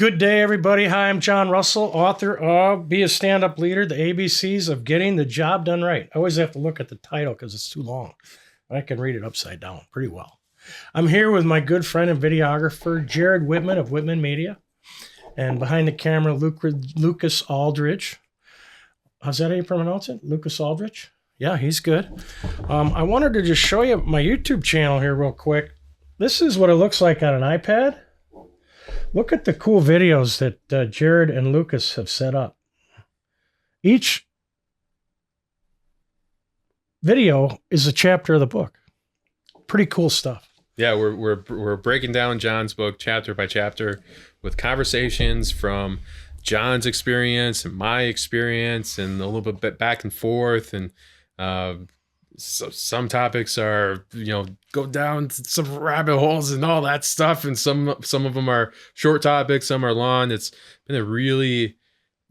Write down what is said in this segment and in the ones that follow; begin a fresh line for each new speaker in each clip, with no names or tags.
Good day, everybody. Hi, I'm John Russell, author of Be a Stand-Up Leader, the ABCs of Getting the Job Done Right. I always have to look at the title because it's too long. I can read it upside down pretty well. I'm here with my good friend and videographer, Jared Whitman of Whitman Media. And behind the camera, Lucas Aldridge. How's that how you pronounce it? Lucas Aldridge? Yeah, he's good. I wanted to just show you my YouTube channel here real quick. This is what it looks like on an iPad. Look at the cool videos that Jared and Lucas have set up. Each video is a chapter of the book. Pretty cool stuff.
Yeah, we're breaking down John's book chapter by chapter with conversations from John's experience and my experience and a little bit back and forth. And so some topics are, go down to some rabbit holes and all that stuff. And some of them are short topics, some are long. It's been a really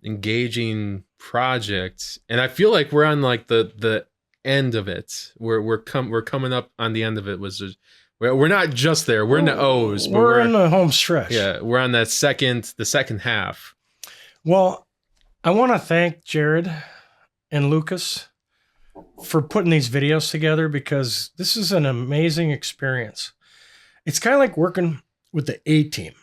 engaging project. And I feel like we're on like the end of it. We're coming up on the end of it. We're not just there. We're in the O's. But
we're in the home stretch.
Yeah, we're on the second half.
Well, I want to thank Jared and Lucas for putting these videos together because this is an amazing experience. It's kind of like working with the A-team.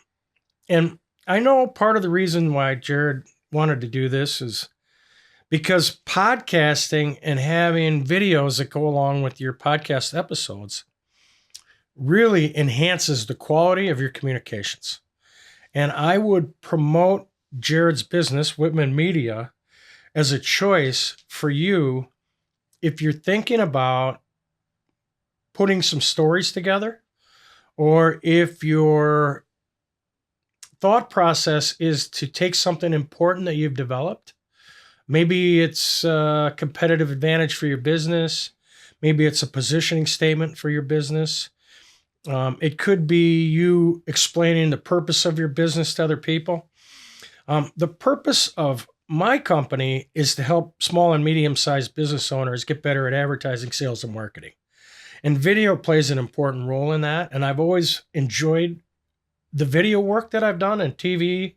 And I know part of the reason why Jared wanted to do this is because podcasting and having videos that go along with your podcast episodes really enhances the quality of your communications. And I would promote Jared's business, Whitman Media, as a choice for you if you're thinking about putting some stories together, or if your thought process is to take something important that you've developed. Maybe it's a competitive advantage for your business. Maybe it's a positioning statement for your business. It could be you explaining the purpose of your business to other people. The purpose of my company is to help small and medium-sized business owners get better at advertising, sales, and marketing. And video plays an important role in that. And I've always enjoyed the video work that I've done in TV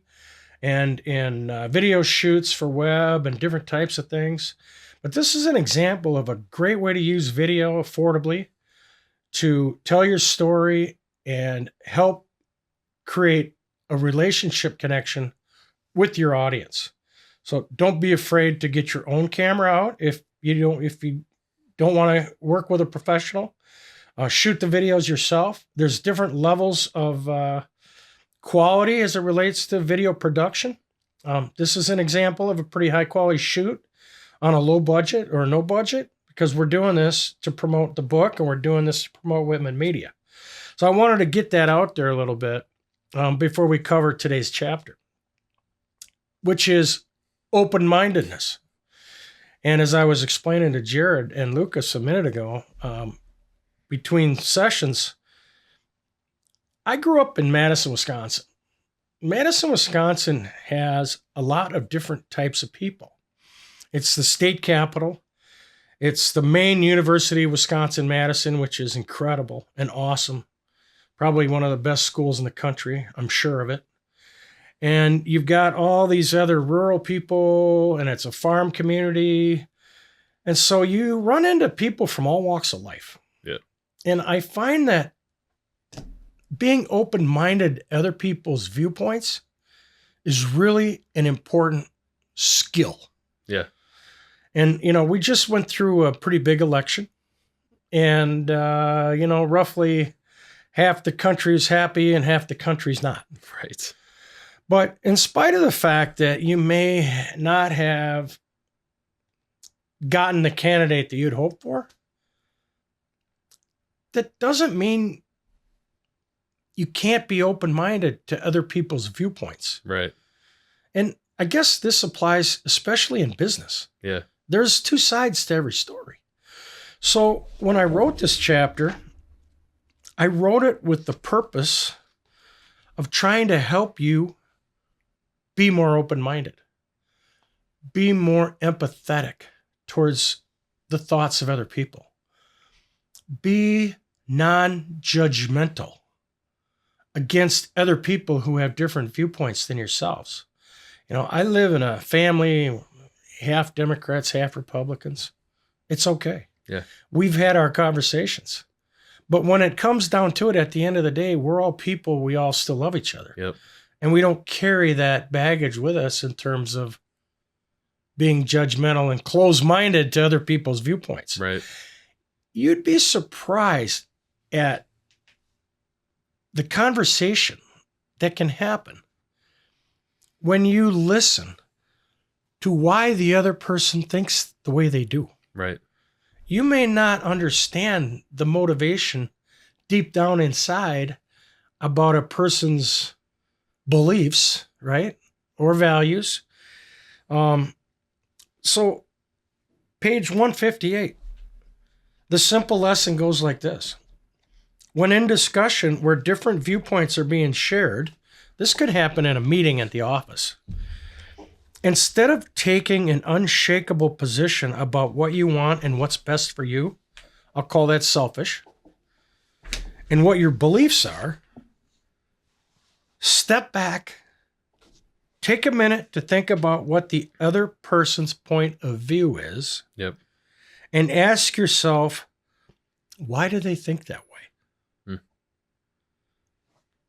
and in video shoots for web and different types of things. But this is an example of a great way to use video affordably to tell your story and help create a relationship connection with your audience. So don't be afraid to get your own camera out if you don't want to work with a professional. Shoot the videos yourself. There's different levels of quality as it relates to video production. This is an example of a pretty high quality shoot on a low budget or no budget, because we're doing this to promote the book and we're doing this to promote Whitman Media. So I wanted to get that out there a little bit before we cover today's chapter, which is open-mindedness. And as I was explaining to Jared and Lucas a minute ago, between sessions, I grew up in Madison, Wisconsin. Madison, Wisconsin has a lot of different types of people. It's the state capital. It's the main University of Wisconsin-Madison, which is incredible and awesome. Probably one of the best schools in the country. I'm sure of it. And you've got all these other rural people, and it's a farm community. And so you run into people from all walks of life.
Yeah.
And I find that being open-minded to other people's viewpoints is really an important skill.
Yeah.
And, we just went through a pretty big election. And, roughly half the country is happy and half the country's not.
Right.
But in spite of the fact that you may not have gotten the candidate that you'd hoped for, that doesn't mean you can't be open-minded to other people's viewpoints.
Right.
And I guess this applies especially in business.
Yeah.
There's two sides to every story. So when I wrote this chapter, I wrote it with the purpose of trying to help you be more open-minded, be more empathetic towards the thoughts of other people, be non-judgmental against other people who have different viewpoints than yourselves. I live in a family, half Democrats, half Republicans. It's okay.
Yeah.
We've had our conversations. But when it comes down to it, at the end of the day, we're all people. We all still love each other.
Yep.
And we don't carry that baggage with us in terms of being judgmental and closed-minded to other people's viewpoints.
Right.
You'd be surprised at the conversation that can happen when you listen to why the other person thinks the way they do.
Right.
You may not understand the motivation deep down inside about a person's beliefs, right? Or values. So page 158, the simple lesson goes like this. When in discussion where different viewpoints are being shared, this could happen in a meeting at the office. Instead of taking an unshakable position about what you want and what's best for you, I'll call that selfish, and what your beliefs are, step back, take a minute to think about what the other person's point of view is.
Yep.
And ask yourself, why do they think that way?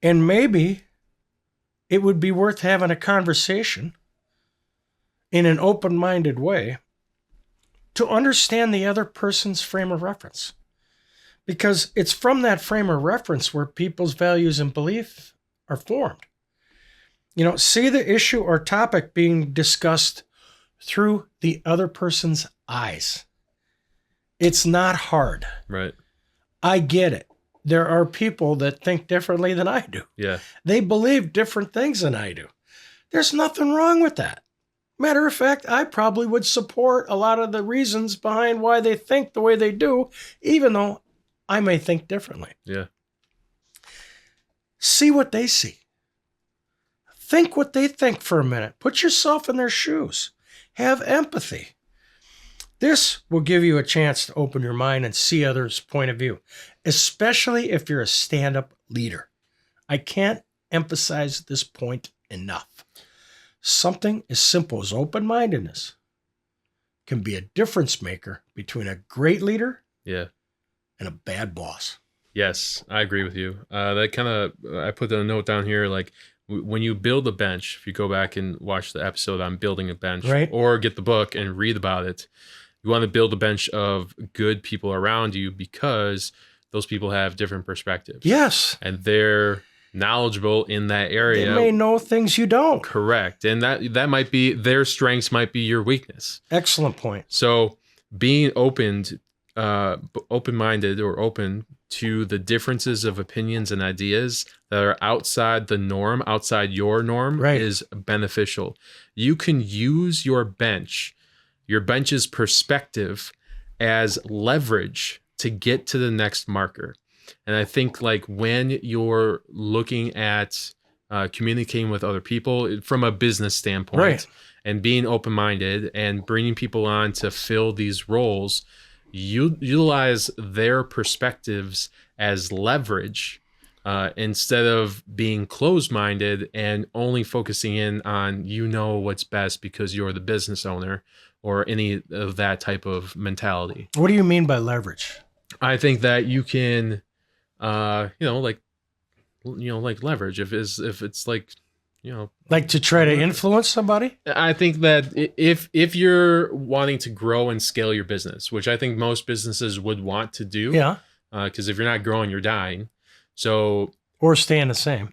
And maybe it would be worth having a conversation in an open-minded way to understand the other person's frame of reference. Because it's from that frame of reference where people's values and beliefs are formed. See the issue or topic being discussed through the other person's eyes. It's not hard.
Right.
I get it. There are people that think differently than I do.
Yeah.
They believe different things than I do. There's nothing wrong with that. Matter of fact, I probably would support a lot of the reasons behind why they think the way they do, even though I may think differently.
Yeah.
See what they see. Think what they think for a minute. Put yourself in their shoes. Have empathy. This will give you a chance to open your mind and see others' point of view, especially if you're a stand-up leader. I can't emphasize this point enough. Something as simple as open-mindedness can be a difference maker between a great leader
Yeah.
and a bad boss.
Yes, I agree with you. I put the note down here, like when you build a bench, if you go back and watch the episode on building a bench,
right,
or get the book and read about it, you want to build a bench of good people around you because those people have different perspectives.
Yes.
And they're knowledgeable in that area.
They may know things you don't.
Correct. And that might be their strengths, might be your weakness.
Excellent point.
So being open-minded or open to the differences of opinions and ideas that are outside the norm, outside your norm,
right,
is beneficial. You can use your bench's perspective as leverage to get to the next marker. And I think like when you're looking at communicating with other people from a business standpoint,
right,
and being open-minded and bringing people on to fill these roles, you utilize their perspectives as leverage instead of being closed-minded and only focusing in on what's best because you're the business owner or any of that type of mentality.
What do you mean by leverage?
I think that you can, like leverage if it's like,
like to try to influence somebody.
I think that if you're wanting to grow and scale your business, which I think most businesses would want to do,
yeah,
because if you're not growing, you're dying. So
or staying the same,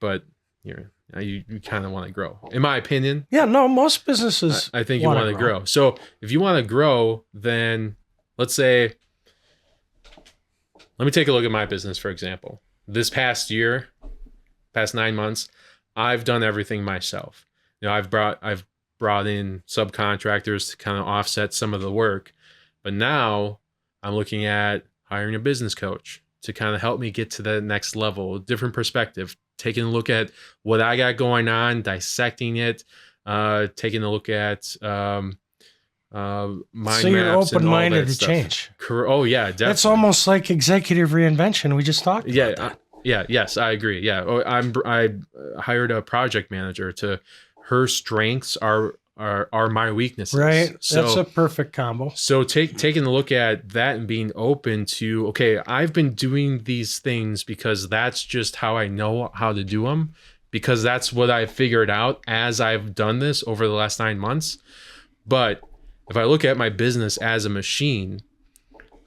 but you kind of want to grow, in my opinion.
Yeah, no, most businesses.
I think you want to grow. So if you want to grow, then let's say, let me take a look at my business, for example. This past 9 months, I've done everything myself. I've brought in subcontractors to kind of offset some of the work, but now I'm looking at hiring a business coach to kind of help me get to the next level, different perspective, taking a look at what I got going on, dissecting it, taking a look at mind maps.
So you're open-minded to change.
Oh yeah, definitely.
That's almost like executive reinvention. We just talked about that.
Yes, I agree. Yeah. I hired a project manager to, her strengths are my weaknesses.
Right.
So
That's a perfect combo.
so taking a look at that and being open to, okay, I've been doing these things because that's just how I know how to do them, because that's what I figured out as I've done this over the last 9 months. But if I look at my business as a machine,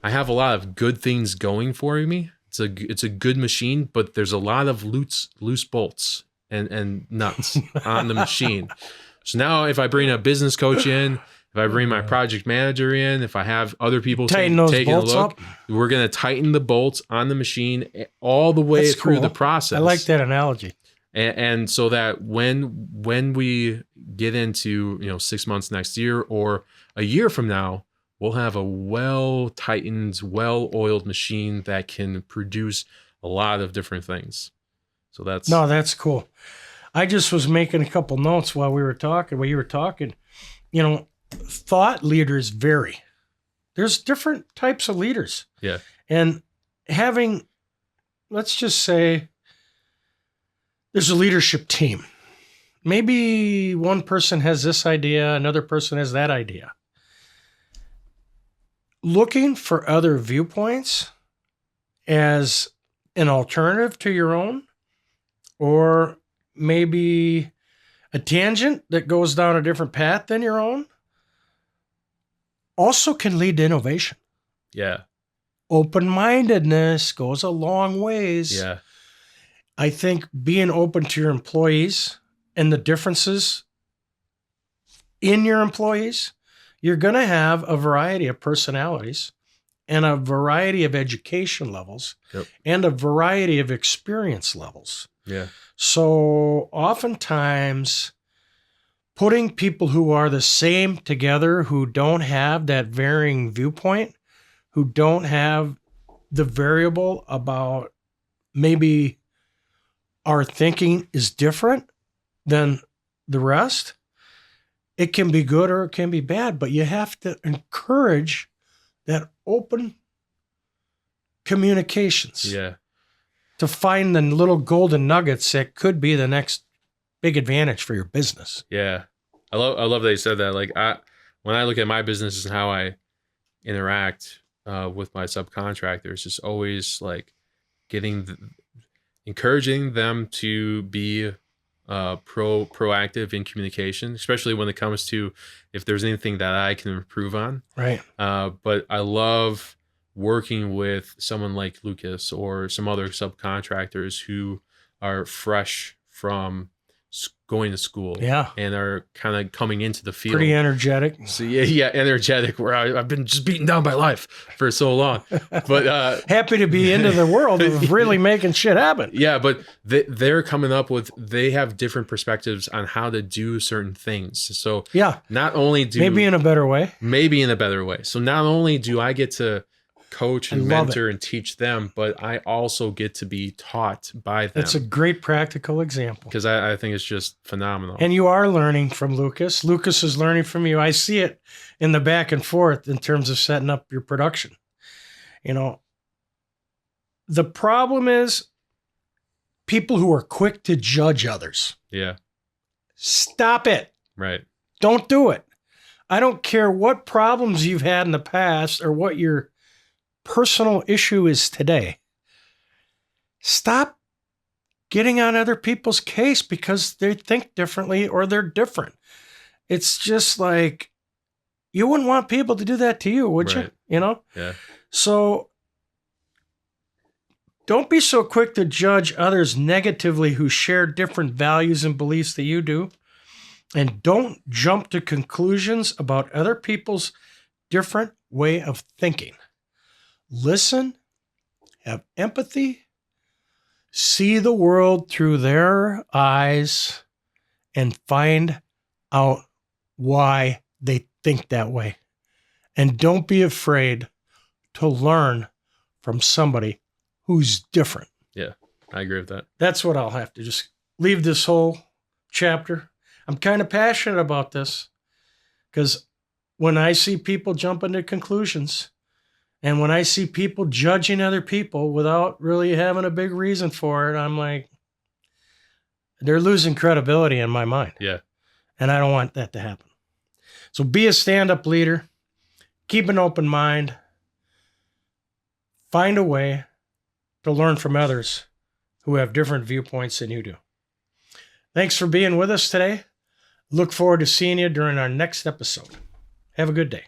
I have a lot of good things going for me. It's a good machine, but there's a lot of loose bolts and nuts on the machine. So now if I bring a business coach in, if I bring my project manager in, if I have other people
Tighten those
taking a
bolts
look,
up.
we're going to tighten the bolts on the machine all the way
That's
through
cool.
the process.
I like that analogy.
And so that when we get into 6 months next year or a year from now, we'll have a well-tightened, well-oiled machine that can produce a lot of different things. So
that's cool. I just was making a couple notes while you were talking. Thought leaders vary. There's different types of leaders.
Yeah.
And having, let's just say, there's a leadership team. Maybe one person has this idea, another person has that idea. Looking for other viewpoints as an alternative to your own, or maybe a tangent that goes down a different path than your own, also can lead to innovation.
Yeah.
Open-mindedness goes a long ways.
Yeah.
I think being open to your employees and the differences in your employees, you're going to have a variety of personalities and a variety of education levels.
Yep.
And a variety of experience levels.
Yeah.
So oftentimes putting people who are the same together, who don't have that varying viewpoint, who don't have the variable about maybe our thinking is different than the rest, it can be good or it can be bad, but you have to encourage that open communications.
Yeah.
To find the little golden nuggets that could be the next big advantage for your business.
Yeah. I love that you said that. Like when I look at my business and how I interact with my subcontractors, it's always like encouraging them to be proactive in communication, especially when it comes to if there's anything that I can improve on.
Right.
But I love working with someone like Lucas or some other subcontractors who are fresh from going to school, and are kind of coming into the field.
Pretty energetic.
So energetic. Where I've been just beaten down by life for so long, but
happy to be into the world of really making shit happen.
Yeah, but they're coming up with, they have different perspectives on how to do certain things. So not only
maybe in a better way.
So not only do I get to coach and mentor and teach them, but I also get to be taught by them.
That's a great practical example.
Because I think it's just phenomenal.
And you are learning from Lucas. Lucas is learning from you. I see it in the back and forth in terms of setting up your production. The problem is people who are quick to judge others.
Yeah.
Stop it.
Right.
Don't do it. I don't care what problems you've had in the past or what your personal issue is today. Stop getting on other people's case because they think differently or they're different. It's just like, you wouldn't want people to do that to you, would you?
Yeah.
So don't be so quick to judge others negatively who share different values and beliefs that you do. And don't jump to conclusions about other people's different way of thinking. Listen, have empathy, see the world through their eyes, and find out why they think that way. And don't be afraid to learn from somebody who's different.
Yeah, I agree with that.
That's what I'll have to just leave this whole chapter. I'm kind of passionate about this because when I see people jump into conclusions, And when I see people judging other people without really having a big reason for it, I'm like, they're losing credibility in my mind.
Yeah.
And I don't want that to happen. So be a stand-up leader. Keep an open mind. Find a way to learn from others who have different viewpoints than you do. Thanks for being with us today. Look forward to seeing you during our next episode. Have a good day.